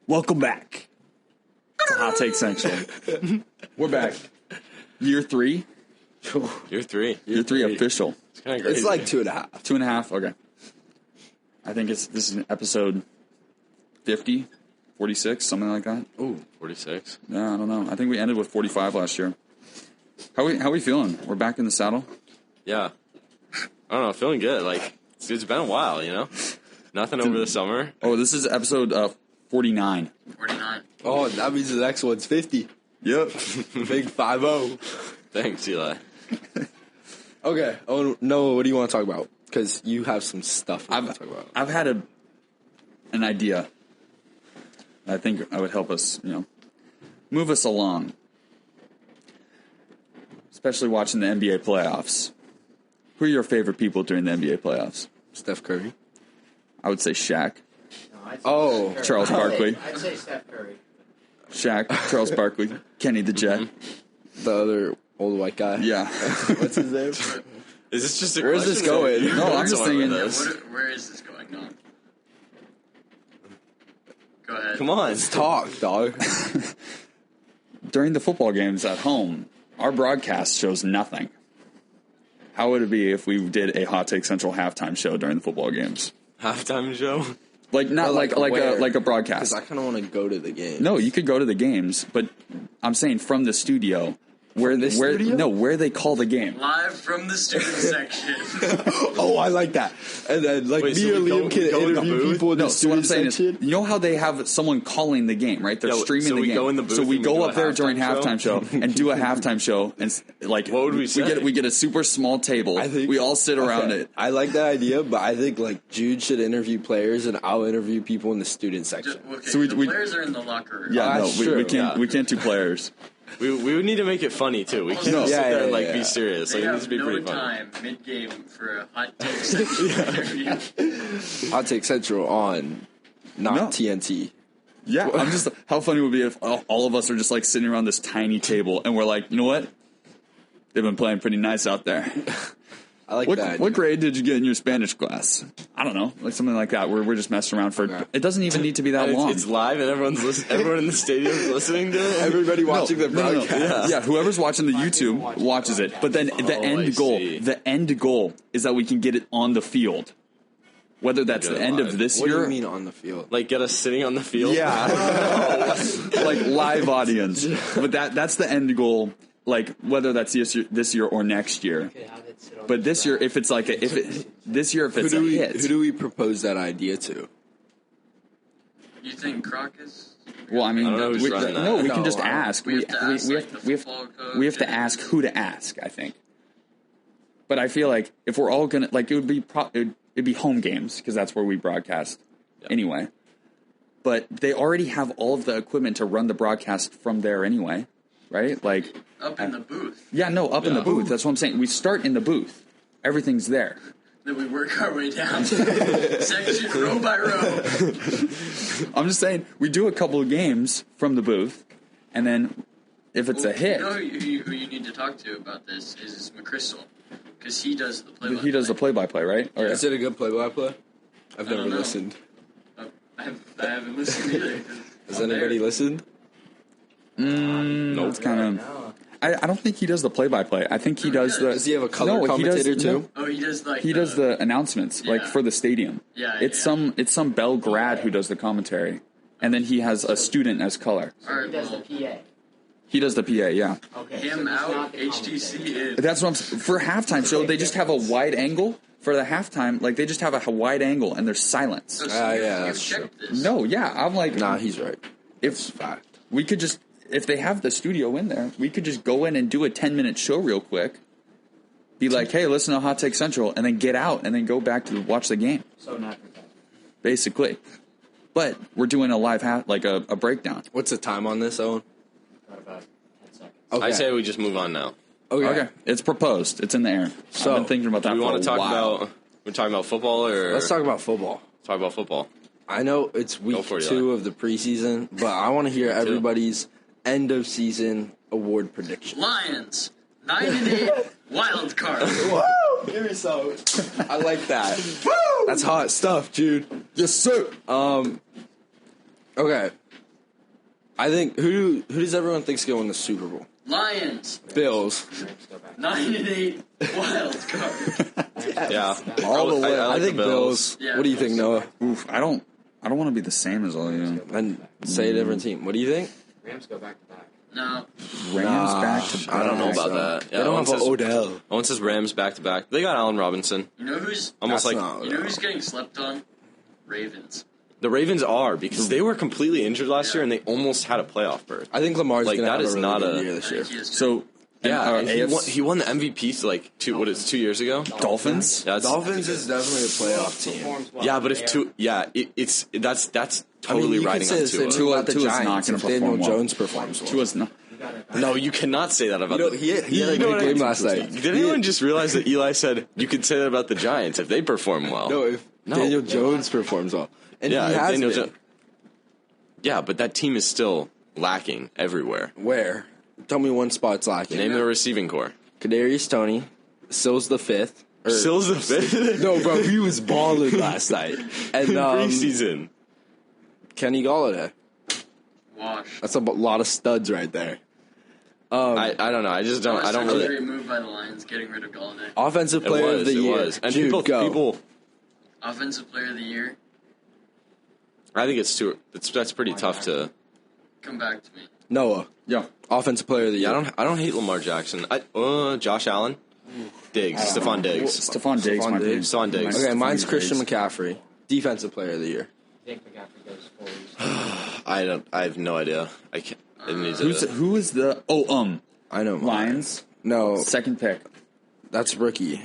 Welcome back to Hot Take Central. We're back. Year 3? Year 3. Year 3 official. It's kind of crazy. It's like 2.5. 2.5? Okay. I think this is an episode 50, 46, something like that. Ooh, 46. Yeah, I don't know. I think we ended with 45 last year. How we feeling? We're back in the saddle? Yeah. I don't know, feeling good. Like, it's been a while, you know? Nothing over the summer. Oh, this is episode 49. 49. Oh, that means the next one's 50. Yep. Big 5-0. Thanks, Eli. Okay. Oh, Noah, what do you want to talk about? Because you have some stuff you want to talk about. I've had an idea. I think I would help us, move us along. Especially watching the NBA playoffs. Who are your favorite people during the NBA playoffs? Steph Curry. I would say Shaq. Oh, Charles Barkley. I'd say Steph Curry. Shaq, Charles Barkley, Kenny the Jet. the other old white guy. Yeah. What's his name? Is this just a Where's question? this going? No, I'm just thinking. Where is this going on? Go ahead. Come on. Let's talk, dog. During the football games at home, our broadcast shows nothing. How would it be if we did a Hot Take Central halftime show during the football games? Halftime show? Like not But like a Because broadcast. I kind of want to go to the game. No, you could go to the games, but I'm saying from the studio where they call the game. Live from the student section. Oh, I like that. And then, like, Wait, me so and we Liam go can in the interview booth? people in No, the so what I'm student saying is, section. you know how they have someone calling the game, right? They're Yeah, streaming so the we game. go in the booth so we and go do up a there during halftime show? halftime show and do a halftime show, and like What would we say? We get a super small table. I think we all sit around okay, it. I like that idea, but I think like Jude should interview players and I'll interview people in the student section. Okay, So we- the we- players are in the locker room. Yeah, no, that's we true. can't. Yeah. We can't do players. We would need to make it funny, too. We can't No. just sit Yeah, there and, yeah, like, yeah. be serious. They Like, it needs have to be no pretty funny. time mid-game for a hot take section interview. I'll take Central on, not No. TNT. Yeah, I'm just. How funny would it be if all of us are just like sitting around this tiny table and we're like, you know what? They've been playing pretty nice out there. I like that. What grade did you get in your Spanish class? I don't know, like something like that. Where we're just messing around for. Okay. It doesn't even need to be that And long. it's live and everyone in the stadium is listening to it. Everybody watching the No, no, no. broadcast. Yeah, whoever's watching the YouTube watches it. But then the I end goal is that we can get it on the field. Whether that's Get the it end live. of this What do year, you mean on the field? Like, get us sitting on the field? Yeah. like live audience. But that's the end goal. Like whether that's this year or next year. But this year, if it's like if it's a hit. Who do we propose that idea to? You think Crocus? Well, I mean, I don't know who's running that. no, we can No, just I don't- ask. We have to ask, like, the football coach we have to and- ask who to ask. I think. But I feel like if we're all gonna like, it would be it'd be home games because that's where we broadcast anyway. But they already have all of the equipment to run the broadcast from there anyway, right? Like, Up in the booth. yeah, no, up in the booth. That's what I'm saying. We start in the booth. Everything's there. Then we work our way down. Section row by row. I'm just saying we do a couple of games from the booth, and then if it's a hit, You know who you need to talk to about this is McChrystal. Because he does the play-by-play. he does the play-by-play, right? Or Is it a good play-by-play? I've I never don't know. listened. I haven't listened either. Has anybody listened? No, it's kind of. I don't think he does the play-by-play. I think he does the. Does he have a color No, he commentator does- too? Oh, he does like He does the announcements, like Yeah. for the stadium. Yeah, it's yeah. some Bell grad who does the commentary, and then he has a student as color. All right, He does well, the PA. He does the PA, yeah. Okay. him so he's out, not the HTC commentator. in. That's what for halftime show. They just have a wide angle for the halftime. Like they just have a wide angle, and there's silence. So yeah, you've that's checked this. No, yeah, I'm like, Nah, he's right. if Fact. we could just, if they have the studio in there, we could just go in and do a 10-minute show real quick. Be like, hey, listen to Hot Take Central, and then get out, and then go back to watch the game, So not for that. basically. But we're doing a live a breakdown. What's the time on this, Owen? Got about 10 seconds. Okay. I say we just move on now. Okay, it's proposed. It's in the air. So, I've been thinking about that. Do we for want a to talk while. about... We're talking about football or... Let's talk about football. Talk about football. I know it's week for it, 2 Eli. of the preseason, but I want to hear everybody's end of season award prediction. Lions, 9-8, wild card. Woo! Give me some. I like that. Woo! That's hot stuff, Jude. Yes, sir. Okay. I think who does everyone think's going to win the Super Bowl? Lions, Bills. 9-8 wild card. Yeah. All the way. I I, like think the Bills. Yeah, What do you think, Noah? Oof, I don't want to be the same as all you. And say a different team. What do you think? Rams go back to back. No, Rams back to back. I don't know about So, that. They Yeah, don't Owen have says, Odell. Owen says Rams back to back. They got Allen Robinson. you know who's Almost That's like not you know Odell. who's getting slept on? Ravens. the Ravens are because they were completely injured last year and they almost had a playoff berth. I think Lamar's Like, going to that have is a really not good a- year I this year. think he is. So Yeah, and AFC he won the MVP like 2 years ago. Dolphins. That's Dolphins is definitely a playoff team. Performs well. yeah, but if Yeah. two, yeah, that's I totally mean, you riding can say on the same Tua. thing about the Tua's not Giants gonna if Daniel perform well. Jones performs well. Tua's not. No, you cannot say that about You know, the. he had a you good know what I game mean? last night. Did anyone just realize that Eli said you could say that about the Giants if they perform well? No, if No. Daniel Jones performs well. And yeah, he if has Daniel been. Jo- yeah, but that team is still lacking everywhere. Where? Tell me one spot's lacking. Name the receiving core. Kadarius Toney, Sills the fifth. Or- Sills the fifth. No, bro, he was balling last night. And Preseason. Kenny Galladay. Wash. That's a lot of studs right there. I don't know. I just don't. I don't Such a really. great move by the Lions, getting rid of Galladay. Offensive It player of the it year. was. And Jude, go. people. Offensive player of the year. I think it's too. That's pretty tough to. Come back to me. Noah, Yeah. offensive player of the year. Yeah, I don't hate Lamar Jackson. Josh Allen, Diggs, Stephon Diggs. Stephon Diggs Stephon might be. Diggs. Stephon Diggs. Okay, mine's Stephon Christian Diggs. McCaffrey, defensive player of the year. I think McCaffrey goes forward. I have no idea. I can't. It needs Who is the I know. mine. Lions No, second pick? that's rookie.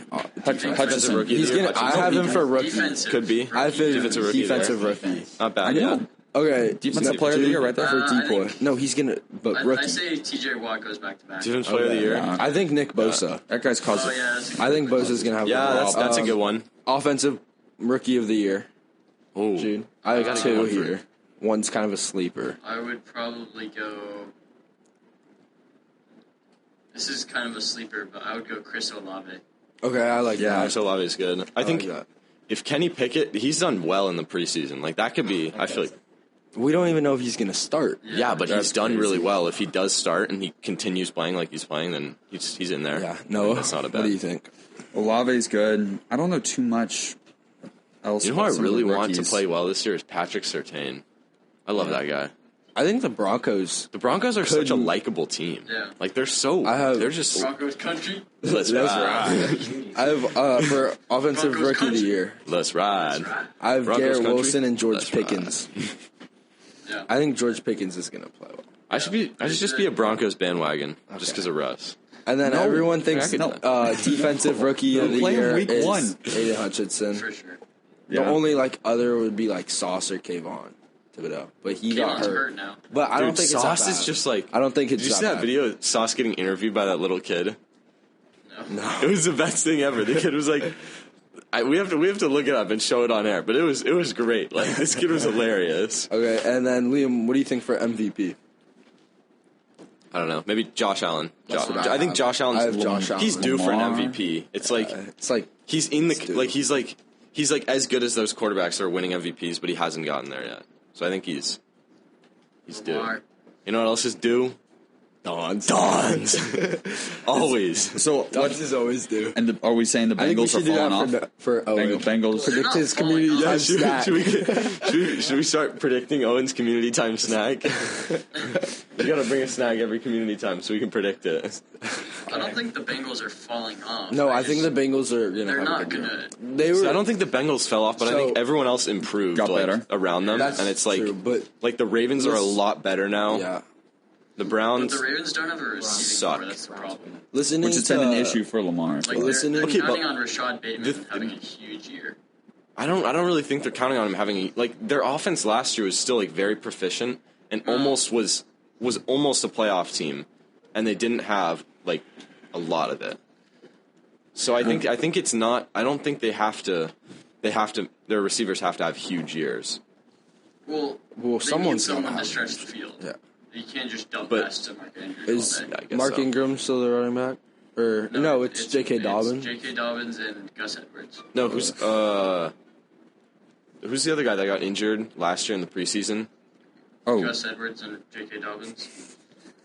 Hutchinson. rookie. He's gonna. I have him for rookie. Defensive. Could be. I think Defensive rookie defensive there. rookie. Not bad. I Yeah. know. Okay, Defensive player of the year right there. for I decoy. think- No, he's gonna. But I rookie. say TJ Watt goes back to back. Defensive player of the year. yeah. I think Nick Bosa. That guy's caused Oh it. yeah, that's a I think Bosa's gonna have. Yeah, that's a good one. Offensive rookie of the year, Oh, Jude. I have gotta two go one for- here. One's kind of a sleeper. I would probably go. This is kind of a sleeper, but I would go Chris Olave. Okay, I like yeah, that. Chris Olave is good. I think like that. if Kenny Pickett, he's done well in the preseason. Like that could be. I feel like. We don't even know if he's gonna start. Yeah, but That's he's done crazy. really well. If he does start and he continues playing like he's playing, then he's in there. Yeah, no, that's not a bad. What do you think? Olave's good. I don't know too much else. You know who I about some of really the want to rookies. play well this year is Patrick Surtain. I love that guy. I think the Broncos. The Broncos are such a Couldn't- likable team. Yeah. Like they're so. they're just. Broncos country. Let's ride. I have for offensive Broncos rookie of the country. year. Let's ride. I have Broncos Garrett country? Wilson and George Let's ride. Pickens. Yeah. I think George Pickens is gonna play well. I should just be a Broncos bandwagon just because of Russ. And then No. everyone thinks I could do that. defensive rookie of the Play him year week is one. Aiden Hutchinson. For sure. The Yeah. only other would be Sauce or Kayvon Thibodeau, but he got Kayvon's hurt. hurt now. But I don't Dude, think Sauce it's that is bad. just like. I don't think it's Did you see that that bad. video of Sauce getting interviewed by that little kid? No. It was the best thing ever. The kid was like, we have to look it up and show it on air. But it was great. Like this kid was hilarious. Okay, and then Liam, what do you think for MVP? I don't know. Maybe Josh Allen. That's what I I think have. Josh Allen's. I have Josh Allen. He's due for an Lamar. MVP. It's like It's like he's in the due. he's like as good as those quarterbacks that are winning MVPs, but he hasn't gotten there yet. So I think he's due. Lamar. You know what else is due? Dons. Always. So Dons is always due. and are we saying the I think we Bengals are should do falling that off? for Owen. Bengals. They're Predict not his falling community off. time Should, stat. should we start predicting Owen's community time snack? You gotta bring a snack every community time so we can predict it. I don't think the Bengals are falling off. No, I think the Bengals are gonna. They're have not a good gonna. year. They were. So I don't think the Bengals fell off, but I So- think everyone else improved Got like, better. around them, That's and it's like true, but like the Ravens are a lot better now. yeah. The But Browns. the Ravens don't have a receiving Suck. core. That's the problem. Listening Which has to been an issue for Lamar. Like Listening- they're Okay, but counting on Rashad Bateman the- having a huge year. I don't really think they're counting on him having like their offense last year was still like very proficient and almost was almost a playoff team, and they didn't have like a lot of it. So I think it's not. I don't think they have to. Their receivers have to have huge years. Well, Well, they someone's need gonna someone to have stretch the field. Yeah. You can't just dump But passes to Mark Andrews Is all day. I guess Mark so. Ingram still the running back? Or no, it's J.K. Dobbins. J.K. Dobbins and Gus Edwards. No, who's the other guy that got injured last year in the preseason? Oh, Gus Edwards and J.K. Dobbins.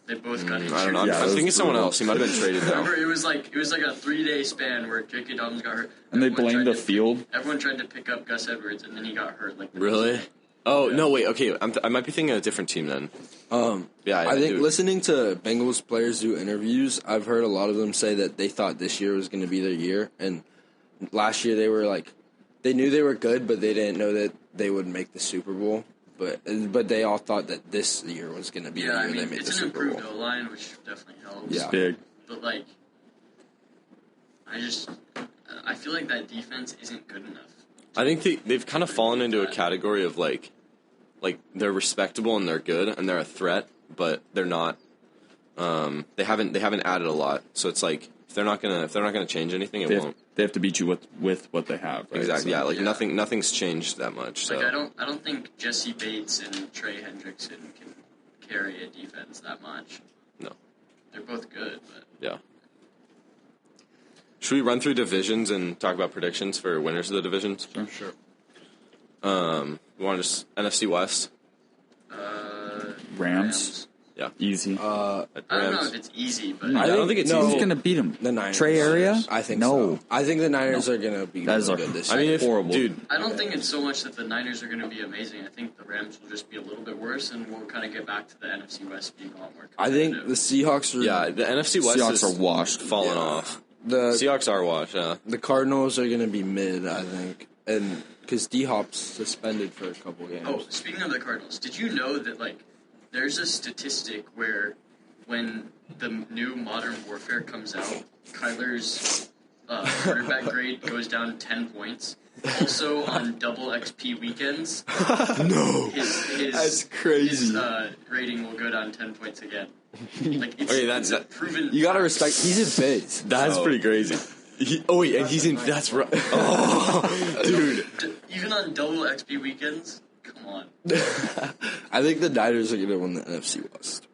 They both got injured. I don't know. Yeah, I'm those thinking someone brutal. else. He might have been traded now. Remember, it was like a 3-day span where J.K. Dobbins got hurt, and they Everyone blamed tried the to- field. Everyone tried to pick up Gus Edwards, and then he got hurt. Like the Really? next day. Oh Yeah. no! Wait. Okay. I might be thinking of a different team then. Yeah. I think dude. listening to Bengals players do interviews, I've heard a lot of them say that they thought this year was going to be their year, and last year they were like, they knew they were good, but they didn't know that they would make the Super Bowl. But they all thought that this year was going to be Yeah, the I year mean, they made the it's an Super Bowl. improved O-line, which definitely helps. Yeah. Big. But, like, I feel like that defense isn't good enough. I think they've kind of fallen into a category of like they're respectable and they're good and they're a threat, but they're not. They haven't added a lot, so it's like if they're not gonna change anything, it won't. They have to beat you with what they have. Right? Exactly. So- Yeah. Like Yeah. nothing's changed that much. So Like, I don't think Jesse Bates and Trey Hendrickson can carry a defense that much. no. They're both good, but Yeah. Should we run through divisions and talk about predictions for winners of the divisions? Sure. You want to just NFC West? Rams. Yeah. Easy. I don't know Rams. if it's easy, but I don't think it's no, Who's easy. going to beat them? The Niners. Trey area? I think no. so. I think the Niners are going to be That is really a- good this I year. mean, if, Horrible. dude. I don't think it's so much that the Niners are going to be amazing. I think the Rams will just be a little bit worse, and we'll kind of get back to the NFC West being a lot more I think competitive. the Seahawks are Yeah, the NFC West Seahawks is are washed. falling Yeah. off. the Seahawks are washed. Yeah. the Cardinals are going to be mid, I think, and because D-Hop's suspended for a couple games. Oh, speaking of the Cardinals, did you know that, like, there's a statistic where when the new Modern Warfare comes out, Kyler's quarterback grade goes down 10 points. Also, on double XP weekends, No, his that's crazy. His rating will go down 10 points again. Like, it's, Okay, it's a proven. You gotta respect. He's in Biz. That's so- pretty crazy. Wait, and he's in. That's right. Oh, dude. Even on double XP weekends, come on. I think the Niners are gonna win the NFC West.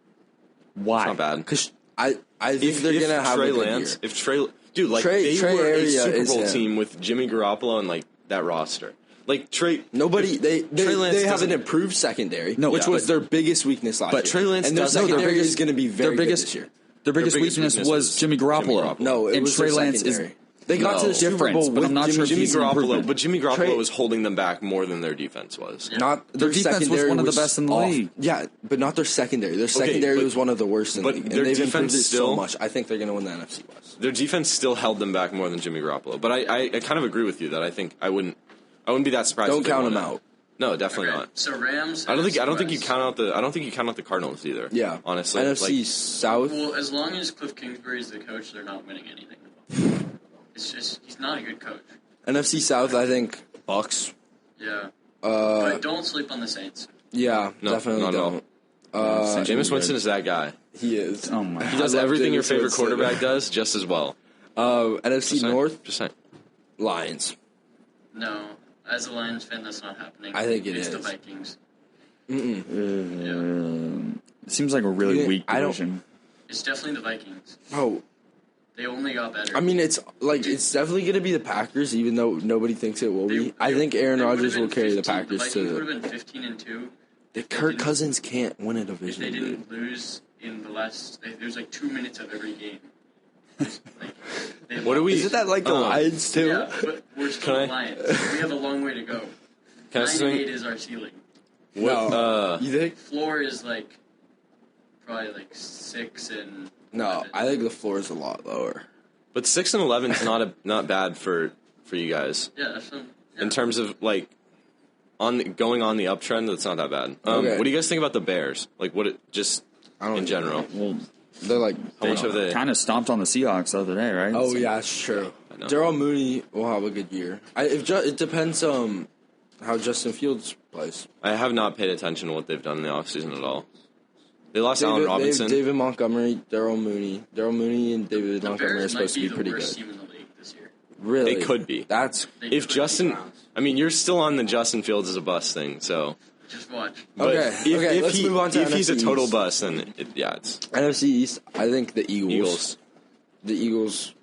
Why? Not bad. Cause I think they're gonna have Trey a good Lance, year. if Trey, dude, like Trey they were a Area Super is Bowl him. team with Jimmy Garoppolo and like that roster. Like Trey, Nobody, they Trey Lance have doesn't- an improved secondary, No, which yeah, was but- their biggest weakness last year. but Trey Lance and their doesn't- secondary biggest- is going to be very their biggest- good this year. Their biggest biggest weakness weakness was was Jimmy Jimmy Garoppolo. Garoppolo. No, it and was Trey their Lance is secondary. They got to No. the Super different, Bowl but with I'm not sure if Jimmy Jimmy he's an Garoppolo, improvement. but Jimmy Garoppolo Trey- was holding them back more than their defense was. Not Their defense was secondary one of the best in the off. league. Yeah, but not their secondary. Their secondary but- was one of the worst in the but league, their and they've defense improved it so still- much. I think they're going to win the NFC West. Their defense still held them back more than Jimmy Garoppolo. But I kind of agree with you that I think I wouldn't be that surprised. Don't if they count won them it. out. No, definitely Okay, not. so Rams. I don't think you West. count out the Cardinals either. Yeah, honestly, NFC like, South. Well, as long as Cliff Kingsbury is the coach, they're not winning anything. It's just he's not a good coach. NFC South, I think Bucks. Yeah, Uh, but don't sleep on the Saints. yeah, No, definitely not at all. don't. Jameis Winston is that guy. He is. Oh my! He does I love everything your Jameis favorite Winston. quarterback does just as well. NFC Just saying. North, Just saying. Lions. No, as a Lions fan, that's not happening. I think it it's the is. Vikings. It seems like a really Yeah, weak I don't- division. It's definitely the Vikings. Oh, They only got better. I mean, it's definitely going to be the Packers, even though nobody thinks it will be. I think Aaron they Rodgers will would've been carry the 15 Packers The Vikings to. would have been 15-2 Kirk Cousins can't win a if division. they dude. didn't lose in the last. There's like 2 minutes of every game. Like, they What do we? Isn't that like the Lions too? Yeah, but we're still Can the I- Lions. We have a long way to go. Can I 9 and swing? 8 is our ceiling. No, you think? Floor is like probably like 6 and. No, 11. I think the floor is a lot lower. But 6 and 11 is not bad for you guys Yeah, that's some, yeah. in terms of like going on the uptrend. That's not that bad. Okay. What do you guys think about the Bears? Like what? Just I don't in general. Well, They're like. How much have they? kind of stomped on the Seahawks the other day, right? Oh So- yeah, it's true. I know. Daryl Mooney will have a good year. It depends how Justin Fields plays. I have not paid attention to what they've done in the offseason at all. They lost Allen David, Robinson. David Montgomery, Daryl Mooney, and David the Montgomery are Bears supposed might to be be the pretty worst good. team in the league this year. Really, They could be. That's They If could be. Justin, I mean, you're still on the Justin Fields is a bust thing. So, Just watch. but Okay, okay, let's move on to if he's a NFC total East. bust, then it's NFC East. I think the Eagles. Eagles. The Eagles.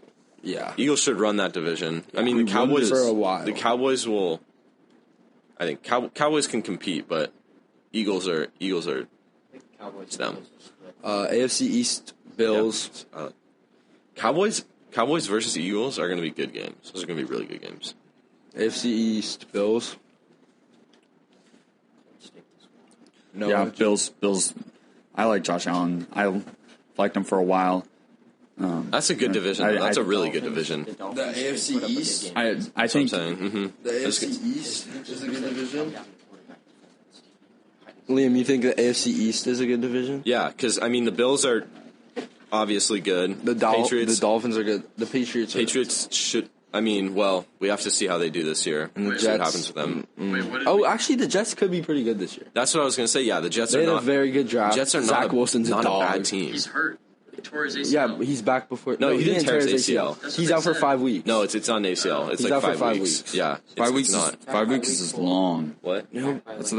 Yeah. Eagles should run that division. I mean, We the Cowboys won for a while. The Cowboys will. I think Cowboys can compete, but Eagles are I think Cowboys. It's them. AFC East Bills. Cowboys versus Eagles are going to be good games. Those are going to be really good games. AFC East Bills. No. Yeah, Bills. I like Josh Allen. I liked him for a while. That's a good division. That's a really good division. The AFC East? I That's what I'm think saying. Mm-hmm. The AFC East is a good division. Liam, you think the AFC East is a good division? Yeah, because I mean the Bills are obviously good. The Patriots. Dolphins are good. The Patriots. Patriots should. I mean, well, we have to see how they do this year. And the See what Jets. happens with them. Wait, what did Oh, we- actually, the Jets could be pretty good this year. That's what I was going to say. Yeah, the Jets They are had a not. very good draft. Jets are Zach not Wilson's not a dog. bad team. He's hurt. He tore his ACL. Yeah, but he's back before. No, he didn't tear his ACL. That's what He's they out for said. 5 weeks. No, it's on ACL. It's He's like out for 5 5 weeks. weeks. Yeah, five it's weeks. not. 5 weeks is long. What? That's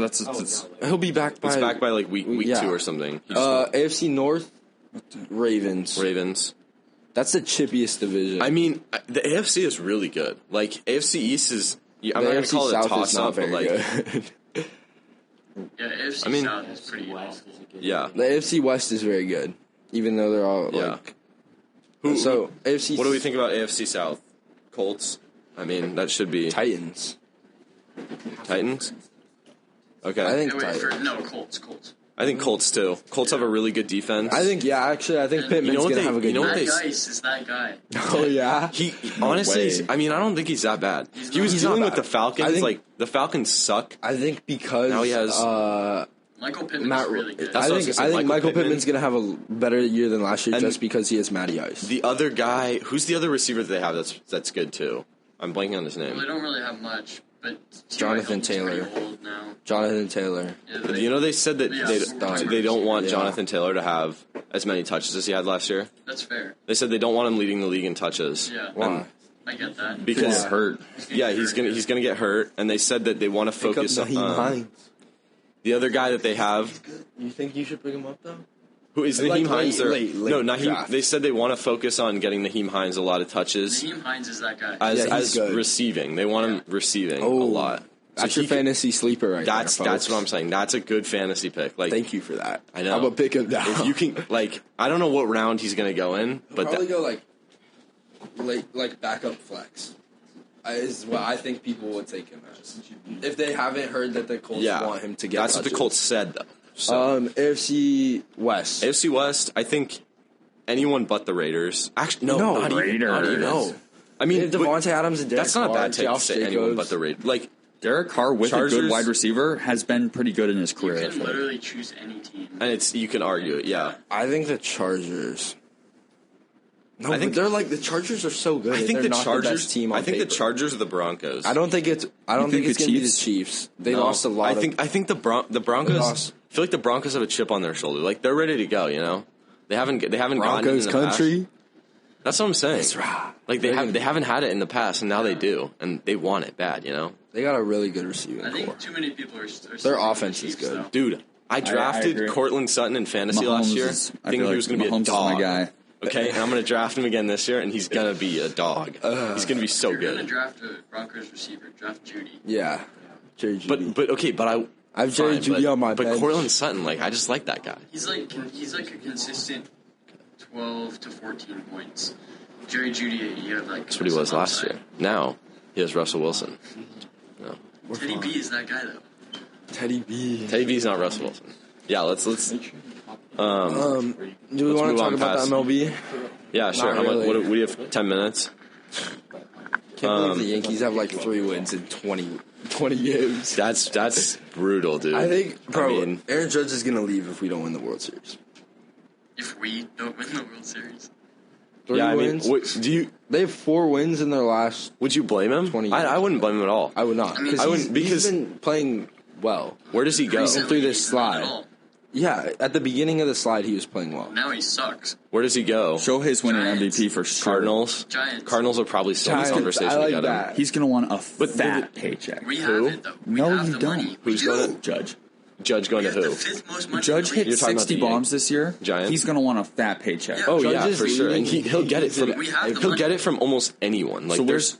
He'll be back by. It's back by like week yeah. 2 or something. He just AFC North, Ravens. Ravens. That's the chippiest division. I mean, the AFC is really good. Like AFC East is. Yeah, I'm the not going to AFC call it a South is toss not up, but very like, good. Yeah, AFC I mean- South is pretty good. West is a good. yeah. The AFC West is very good, even though they're all Yeah. like. So AFC. What do we think about AFC South? Colts. I mean, that should be Titans. Titans. Okay. I think Hey, wait, Titans. no, Colts. I think Colts too. Colts have a really good defense. I think actually, I think You Pittman's know what gonna they- have a good you know what year. they- Matt Geis is that guy. Oh yeah. He honestly, way. I mean, I don't think he's that bad. He was He's dealing not with the bad. Falcons. I think- Like the Falcons suck. I think because Now he has- Michael Pittman's Matt. really good. That's what I was I gonna say, think Michael Michael Pittman. Pittman's gonna have a better year than last year And- just because he has Matty Ice. The other guy, who's the other receiver that they have that's good too? I'm blanking on his Well, they name. don't really have much, but Jonathan T.Y. Hilton's Taylor. pretty old now. Jonathan Taylor. Yeah, You know, they said that Yeah, they don't want Yeah. Jonathan Taylor to have as many touches as he had last year. that's fair. They said they don't want him leading the league in touches. Yeah, Why? I get that. Because He's hurt. yeah, he's gonna get hurt, and they said that they want to Pick up focus Naheem on Hines. the other guy that they have. You think you should pick him up though? Who is Like Naheem Hines? late No, Naheem. draft. They said they want to focus on getting Naheem Hines a lot of touches Naheem Hines is that guy. as Yeah, he's as good. receiving. They want him receiving Oh, a lot. That's So your he could- fantasy sleeper right That's there, that's folks. what I'm saying. That's a good fantasy pick. Like Thank you for that. I know. I'm gonna pick him down. if you can, like, I don't know what round he's gonna go in, but probably that, go like late, like backup flex. Is what I think people would take him as. If they haven't heard that the Colts yeah, want him to get that's what the touches. Colts said though. So AFC West. AFC West, I think anyone but the Raiders. Actually, no, No, not even. Not even. no. I They mean, have but Devontae Adams and Derek that's not a Carr, bad take to Josh say anyone Jacobs. but the Raiders. Like, Derek Carr with a Chargers- good wide receiver has been pretty good in his You career. I can feel like. literally choose any team. and it's you can argue it. Yeah, I think the Chargers. No, I think- they're like the Chargers are so good. I and think they're the not Chargers. the best team on I think the paper. Chargers are the Broncos. I don't think it's. I don't You think think it's the going to be the Chiefs? Chiefs. They No. lost a lot. I think the Broncos. lost. I feel like the Broncos have a chip on their shoulder. Like they're ready to go. You know, they haven't gotten it Broncos in the past. country. That's what I'm saying. That's right. Like They're gonna- they haven't had it in the past, and now they do, and they want it bad. You know, They got a really good receiving I core. think too many people are. Their offense is good. Though. dude. I drafted agree. Cortland Sutton in fantasy last Mahomes year, is- I thinking feel he was like going to be a Mahomes is my dog. guy. Okay, and I'm going to draft him again this year, and he's going to be a dog. He's going to be so You're gonna good. draft a Broncos receiver. Draft Judy. Yeah, Jerry Jeudy. But I have Jerry fine, Jeudy on my But bench. Cortland Sutton, like I just like that guy. He's like a consistent 12 to 14 points. Jerry Judy, you have like. That's what he was last year. Now he has Russell Wilson. No. Teddy B is that guy though. Teddy B. Teddy B's not Russell Wilson. Yeah, let's. Do we Let's want to move talk on about past- the MLB? Yeah, sure. Not How much? really. What do we have? 10 minutes. Can't believe the Yankees have like 3 wins in 20 games. That's brutal, dude. I think, bro, I mean, Aaron Judge is gonna leave if we don't win the World Series. If we don't win the World Series, 3 yeah. I mean, wins. what, They have 4 wins in their last. would you blame him? 20 I wouldn't blame him at all. I would not. I mean, I wouldn't he's because been playing well. where does he go? Recently- through this he's not slide. at all. Yeah, at the beginning of the slide, he was playing well. Now he sucks. Where does he go? Shohei's winning Giants. MVP for sure. Cardinals. Giants. Cardinals are probably still in the Giants, conversation I like to get him. that. He's gonna want a But fat paycheck. We Who? have it though. We No, have you the don't. money. Who's we going do. to Judge. Judge going We to have who? the 5th most money. Judge in the hit You're talking about 60 the bombs this year. Giants? He's gonna want a fat paycheck. Yeah. Oh Judge yeah, is for sure, and leading- he'll get it from We have the he'll money. get it from almost anyone. Like So there's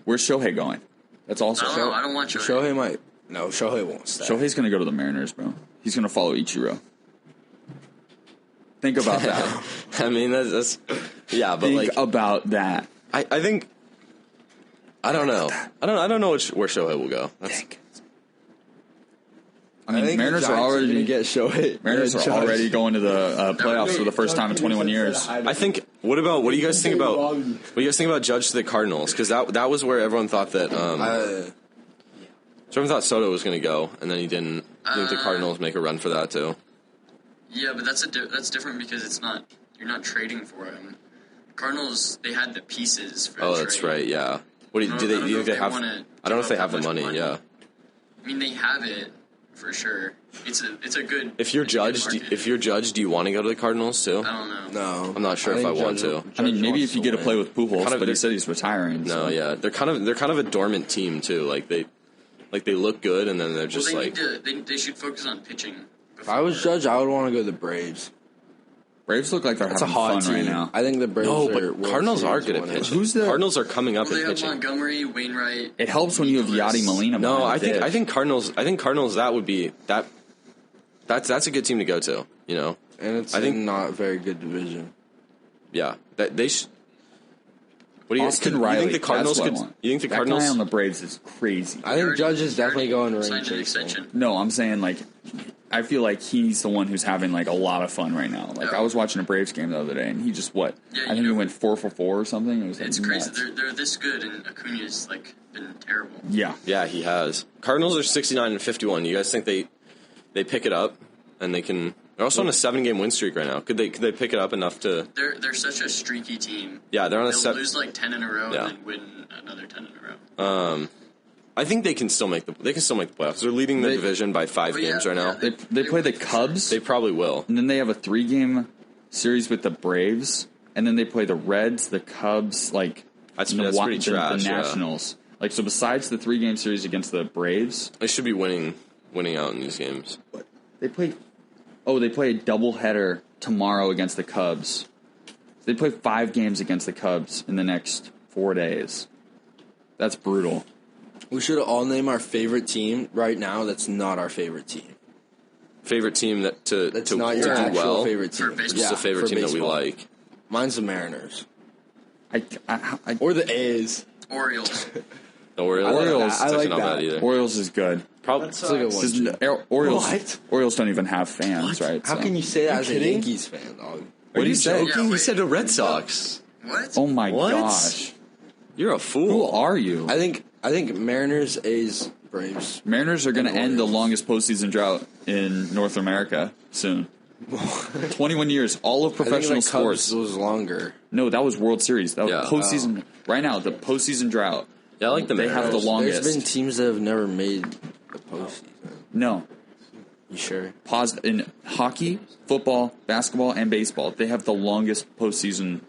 where's Shohei going? That's also I don't know. I don't want Shohei. Shohei might. No, Shohei won't stay. Shohei's gonna go to the Mariners, bro. he's going to follow Ichiro. Think about that. I mean, that's yeah, but Think about that. I think I don't know. I don't know where Shohei will go. I mean, think Mariners the are Giants already gonna get Shohei. Mariners are already going to the playoffs for the first time in 21 years. I think. What do you guys think about Judge to the Cardinals? Because that was where everyone thought that. So everyone thought Soto was going to go, and then he didn't. I think the Cardinals make a run for that too. Yeah, but that's different because you're not trading for him. Cardinals, they had the pieces for the trade. That's right. Yeah. What do you think they have? I don't know if they have the money. Yeah. I mean, they have it for sure. It's a good. If you're Judge, do you want to go to the Cardinals too? I don't know. No, I'm not sure if I want to. I mean, maybe if you get to play with Pujols, Kind of- but he said he's retiring. No, so. yeah, they're kind of a dormant team too. Like they look good, and then they're just Well, like. they should focus on pitching. if I was Judge, I would want to go to the Braves. Braves look like they're It's a having hot fun team right now. I think the Braves. No, are but World Cardinals are Series good at winners. pitching. Who's the- Cardinals are coming up Well, they at have pitching. Montgomery, Wainwright. It helps when you have Yadi Molina. No, behind the I think pitch. Cardinals. That would be that. That's a good team to go to. You know, And it's I think- not a very good division. yeah. That they should. What do you Austin you Riley. think the Cardinals that's what I could? want. You think the That Cardinals? guy on the Braves is crazy. I think Judge is definitely going to ring signed an chasing. extension. No, I'm saying like I feel like he's the one who's having like a lot of fun right now. Like Yeah. I was watching a Braves game the other day, and he just Yeah, I think he went 4 for 4 or something. It was like It's crazy. nuts. They're this good, and Acuna's like been terrible. Yeah, Yeah, he has. Cardinals are 69 and 51. You guys think they pick it up and they can? They're also on a 7-game win streak right now. Could they pick it up enough to? They're such a streaky team. Yeah, they're on a They'll 7. lose like 10 in a row Yeah. and then win another 10 in a row. I think they can still make the playoffs. They're leading the division by 5 Oh, yeah, games right now. yeah. they play the Cubs, They probably will. and then they have a 3-game series with the Braves, and then they play the Reds, the Cubs, like That's the pretty trash, the yeah. Nationals. Like so, besides the 3-game series against the Braves, They should be winning out in these games. they play. Oh, they play a doubleheader tomorrow against the Cubs. They play 5 games against the Cubs in the next 4 days. That's brutal. We should all name our favorite team right now. That's not our favorite team. Favorite team That's to not your do actual well. favorite team. For baseball. Just a favorite for team that we baseball. like. Mine's the Mariners I or the A's. Orioles. The Orioles. Orioles, I like not that. bad either. Orioles is good. Probably. That's a good one. This is- too. Orioles. What? Orioles don't even have fans, right? How So- can you say that as a kidding? Yankees fan, dog? What do you say? joking? Yeah, He wait. said the Red Sox. What? Oh my What? gosh! You're a Who fool. are you? I think Mariners, A's, Braves. Mariners are going to And end the Orioles. longest postseason drought in North America soon. 21 years, all of I think professional the Cubs sports. was longer. No, that was World Series. That was Yeah. postseason. Right now, the postseason drought. Yeah, I like the They have the Mariners. longest. There's been teams that have never made the postseason. No, You sure? pause in hockey, football, basketball, and baseball. They have the longest postseason.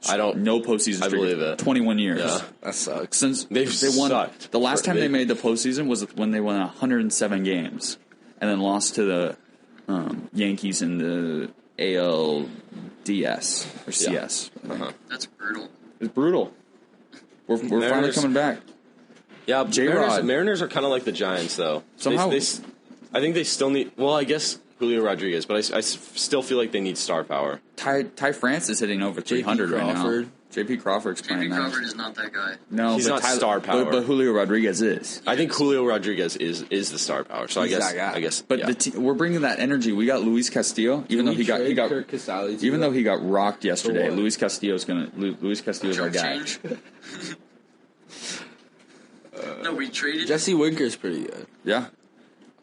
No postseason. I streak. believe it. 21 years. Yeah. That sucks. Since They've they won, sucked. the last time They- they made the postseason was when they won 107 games, and then lost to the Yankees in the ALDS or CS. That's brutal. It's brutal. We're finally Mariners- coming back. Yeah, J-Rod. Mariners are kind of like the Giants, though. Somehow- I think they still need. Well, I guess Julio Rodriguez, but I still feel like they need star power. Ty France is hitting over 300 right now. Crawford. JP Crawford's J.P. playing Crawford nice. is not that guy. No, He's but not star power. But Julio Rodriguez is. I think Julio Rodriguez is the star power. So He's I that guy. guess. But yeah. we're bringing that energy. We got Luis Castillo, even though he got Kirk Casale to even that? though he got rocked yesterday. what? Luis Castillo's our Chunk guy. change. No, we traded. Jesse Winker's pretty good. Yeah.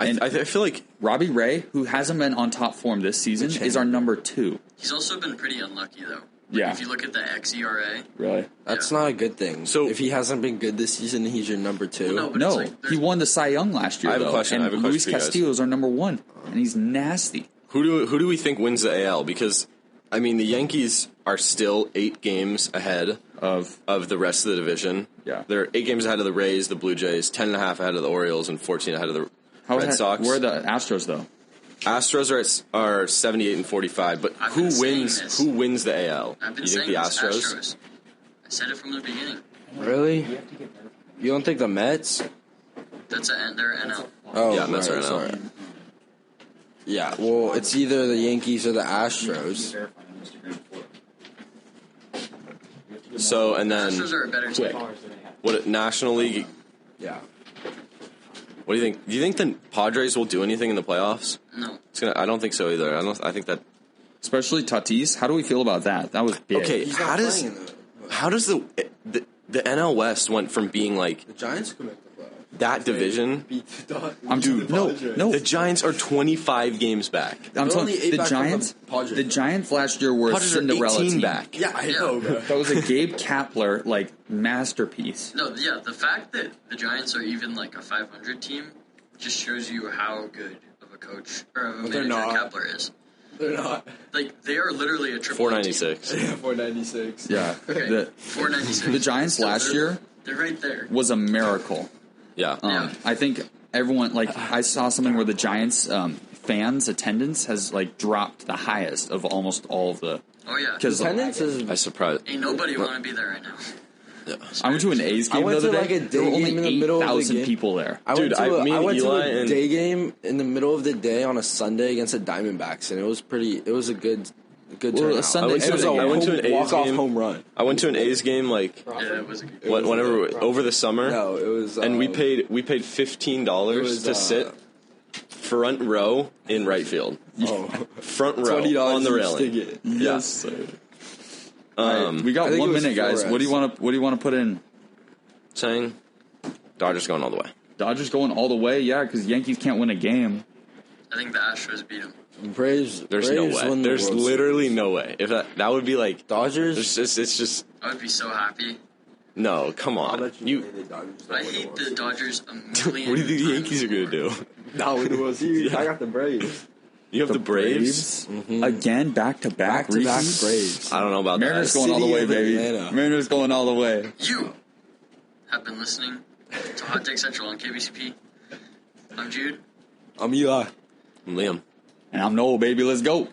I feel like Robbie Ray, who hasn't been on top form this season, is our number 2. He's also been pretty unlucky though. Yeah. If you look at the xERA, Really? That's Yeah. not a good thing. So- if he hasn't been good this season, he's your number 2. Well, no, but No, it's like he there's- won the Cy Young last year. I have a though, question. And I have a question Luis for you guys. Castillo is our number 1, and he's nasty. who do we think wins the AL? Because I mean the Yankees are still 8 games ahead Of of the rest of the division. Yeah. They're 8 games ahead of the Rays, the Blue Jays, 10.5 ahead of the Orioles, and 14 ahead of the Red Sox. Where are the Astros though? Astros are 78 and 45, but I've been saying this. Who wins the AL? I've been You think saying the this, Astros? I said it from the beginning. Really? You don't think the Mets? That's their NL. Oh, Yeah, Mets are right, NL. sorry. Yeah, well, it's either the Yankees or the Astros. So, and then Astros are a better team. what National League? Yeah. What do you think? Do you think the Padres will do anything in the playoffs? No. I don't think so either. I think that. Especially Tatis. How do we feel about that? That was big. Okay, He's how not does playing in the NL West went from being like the Giants could make the playoffs. that division? Beat the Dodgers. I'm dude. No. The Giants are 25 games back. I'm They're telling only you, 8 the back from Giants. the Padres, The though. Giants last year were a Padres are Cinderella 18 team. back. Yeah, I know, bro. That was a Gabe Kapler masterpiece. No, yeah, the fact that the Giants are even like a 500 team just shows you how good of a coach or of a But they're manager not. Kapler is. They're not. Like, they are literally a triple 496. Yeah, 496. Yeah. Okay, The 496. the Giants Still, last they're- year They're right there. was a miracle. Yeah. Yeah. I think everyone I saw something where the Giants fans attendance has dropped the highest of almost all of the Oh, yeah. because Attendance is. I surprised. Ain't nobody want to be there right now. I went to an A's game I went the other to, day. like, a there were day only game in the middle of the 8,000 game. people there. I Dude, went to me I and went to Eli a and- day game in the middle of the day on a Sunday against the Diamondbacks, and it was a good Well, turnout. a Sunday- It was a I went to an A's walk-off game. home run. I went to an A's game Yeah, it was a good. whenever over the summer, No, it was. and we paid $15 it was, to sit front row in right field, front row $20 on the each railing. ticket. Yes, sir. We got I think 1 it was minute, guys. Flores. What do you want to put in? Saying Dodgers going all the way. Dodgers going all the way, yeah, because Yankees can't win a game. I think the Astros beat them. Braves. There's Braves no way. won the There's World literally no way. If that would be like Dodgers. it's just I would be so happy. no. Come I'll on, let you. say the Dodgers don't I win hate the the Dodgers a What million do you think the times. Yankees are gonna do? No, win the World Series. I got the Braves. You have the Braves. Again, back to back. Back-to-back Braves. I don't know about Mariners that. going all the City way, of baby. Atlanta. Mariners going all the way. You have been listening to Hot Take Central on KBCP. I'm Jude. I'm Eli. Liam. And I'm Noel, baby. Let's go.